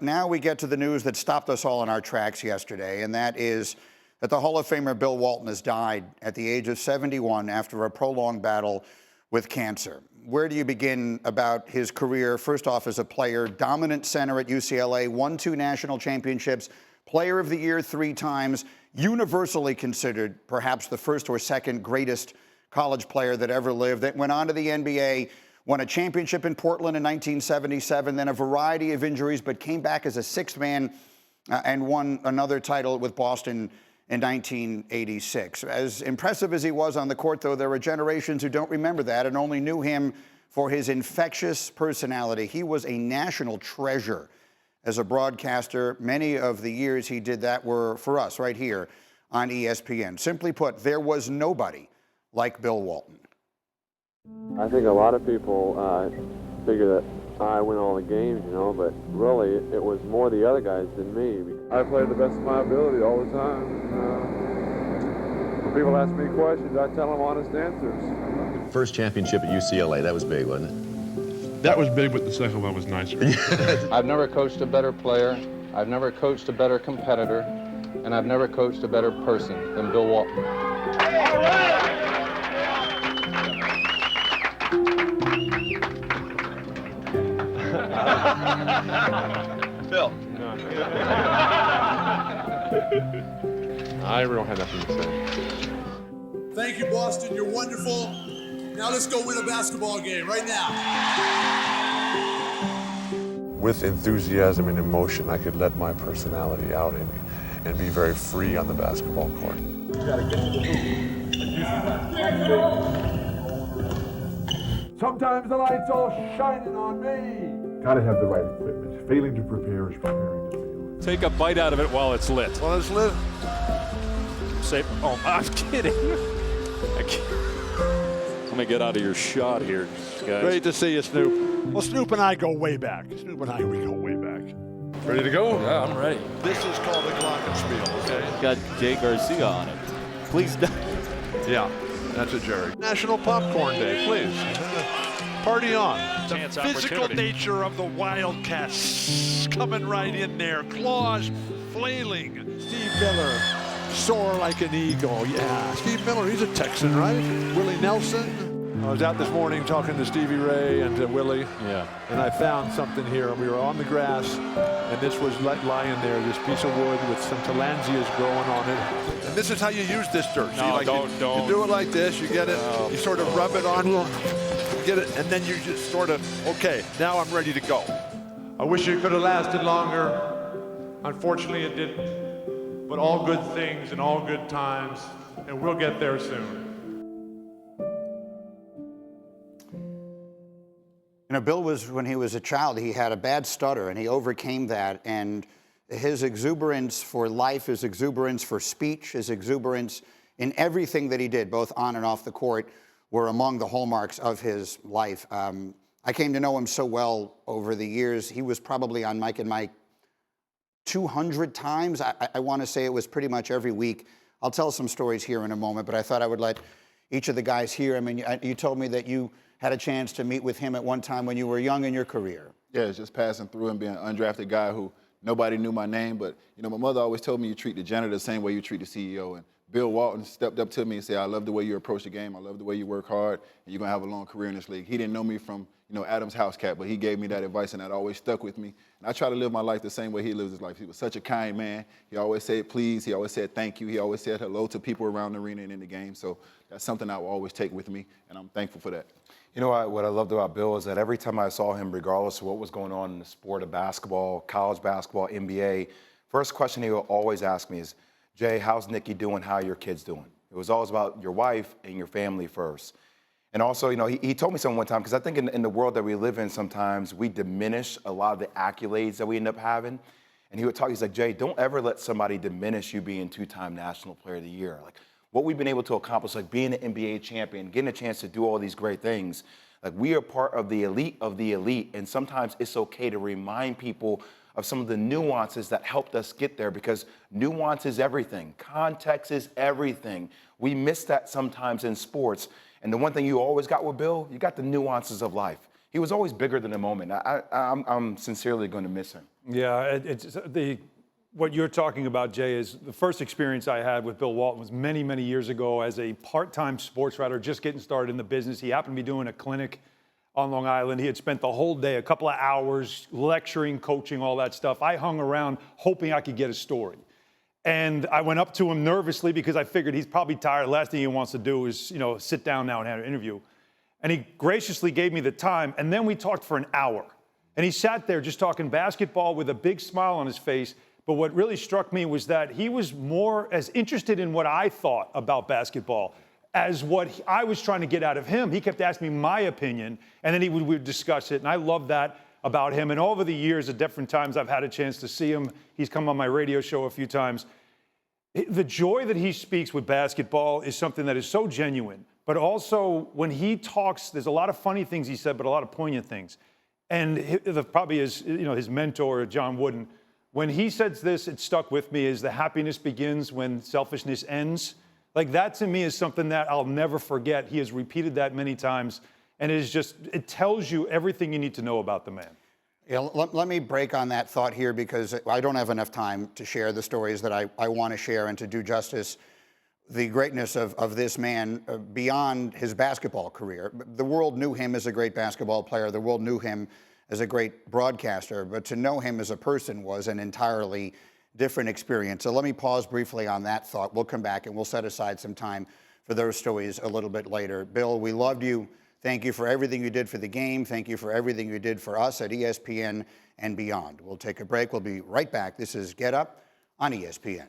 now we get to the news that stopped us all in our tracks yesterday, and that is that the Hall of Famer Bill Walton has died at the age of 71 after a prolonged battle with cancer. Where do you begin about his career? First off, as a player, dominant center at UCLA, won 2 national championships, Player of the Year 3 times, universally considered perhaps the first or second greatest college player that ever lived. That went on to the NBA, won a championship in Portland in 1977, then a variety of injuries, but came back as a sixth man and won another title with Boston in 1986. As impressive as he was on the court, though, there are generations who don't remember that and only knew him for his infectious personality. He was a national treasure as a broadcaster. Many of the years he did that were for us right here on ESPN. Simply put, there was nobody like Bill Walton. I think a lot of people figure that I win all the games, you know, but really it was more the other guys than me. I played the best of my ability all the time. When people ask me questions, I tell them honest answers. First championship at UCLA, that was big, wasn't it? That was big, but the second one was nicer. I've never coached a better player, I've never coached a better competitor, and I've never coached a better person than Bill Walton. All right! Phil. I really don't have nothing to say. Thank you, Boston. You're wonderful. Now let's go win a basketball game right now. With enthusiasm and emotion, I could let my personality out and be very free on the basketball court. You gotta get to the hoop. Sometimes the light's all shining on me. Gotta have the right equipment. Failing to prepare is preparing to fail. Take a bite out of it while it's lit. Well, it's lit. Say, oh, I'm kidding. Let me get out of your shot here, guys. Great to see you, Snoop. Well, Snoop and I go way back. Snoop and I, we go way back. Ready to go? Yeah, I'm ready. This is called a glockenspiel, okay? Got Jay Garcia on it. Please don't. Yeah, that's a Jerry. National Popcorn Day, please. Party on. The physical nature of the Wildcats coming right in there. Claws flailing. Steve Miller, soar like an eagle. Yeah, Steve Miller, he's a Texan, right? Willie Nelson. I was out this morning talking to Stevie Ray and to Willie. Yeah. And I found something here. We were on the grass, and this was lying there, this piece of wood with some tillandsias growing on it. And this is how you use this dirt. No, See, like don't. You do it like this, you get it, you sort of rub it on, you get it, and then you just sort of, okay, now I'm ready to go. I wish it could have lasted longer. Unfortunately, it didn't. But all good things and all good times, and we'll get there soon. You know, Bill was, when he was a child, he had a bad stutter, and he overcame that. And his exuberance for life, his exuberance for speech, his exuberance in everything that he did, both on and off the court, were among the hallmarks of his life. I came to know him so well over the years. He was probably on Mike and Mike 200 times. I want to say it was pretty much every week. I'll tell some stories here in a moment, but I thought I would let each of the guys here. I mean, you told me that you had a chance to meet with him at one time when you were young in your career. Yeah, it's just passing through and being an undrafted guy who nobody knew my name, but you know, my mother always told me you treat the janitor the same way you treat the CEO. And Bill Walton stepped up to me and said, I love the way you approach the game. I love the way you work hard, and you're gonna have a long career in this league. He didn't know me from, you know, Adam's house cat, but he gave me that advice, and that always stuck with me. And I try to live my life the same way he lives his life. He was such a kind man. He always said please. He always said thank you. He always said hello to people around the arena and in the game. So that's something I will always take with me, and I'm thankful for that. You know, what I loved about Bill is that every time I saw him, regardless of what was going on in the sport of basketball, college basketball, NBA, first question he would always ask me is, Jay, how's Nikki doing? How are your kids doing? It was always about your wife and your family first. And also, you know, he told me something one time, because I think in the world that we live in sometimes, we diminish a lot of the accolades that we end up having. And he would talk, he's like, Jay, don't ever let somebody diminish you being 2-time National Player of the Year. Like, what we've been able to accomplish, like being an NBA champion, getting a chance to do all these great things, like we are part of the elite, and sometimes it's okay to remind people of some of the nuances that helped us get there, because nuance is everything. Context is everything. We miss that sometimes in sports. And the one thing you always got with Bill, you got the nuances of life. He was always bigger than the moment. I'm sincerely going to miss him. Yeah, what you're talking about, Jay, is the first experience I had with Bill Walton was many, many years ago as a part-time sports writer, just getting started in the business. He happened to be doing a clinic on Long Island. He had spent the whole day, a couple of hours, lecturing, coaching, all that stuff. I hung around hoping I could get a story. And I went up to him nervously because I figured he's probably tired. The last thing he wants to do is, sit down now and have an interview. And he graciously gave me the time, and then we talked for an hour. And he sat there just talking basketball with a big smile on his face. But what really struck me was that he was more as interested in what I thought about basketball as what I was trying to get out of him. He kept asking me my opinion, and then we would discuss it. And I love that about him. And over the years, at different times, I've had a chance to see him. He's come on my radio show a few times. The joy that he speaks with basketball is something that is so genuine. But also, when he talks, there's a lot of funny things he said, but a lot of poignant things. And probably his mentor, John Wooden, when he says this, it stuck with me, is the happiness begins when selfishness ends. Like, that to me is something that I'll never forget. He has repeated that many times, and it tells you everything you need to know about the man. Yeah, let me break on that thought here, because I don't have enough time to share the stories that I want to share and to do justice the greatness of this man beyond his basketball career. The world knew him as a great basketball player. The world knew him as a great broadcaster, but to know him as a person was an entirely different experience. So let me pause briefly on that thought. We'll come back and we'll set aside some time for those stories a little bit later. Bill, we loved you. Thank you for everything you did for the game. Thank you for everything you did for us at ESPN and beyond. We'll take a break. We'll be right back. This is Get Up on ESPN.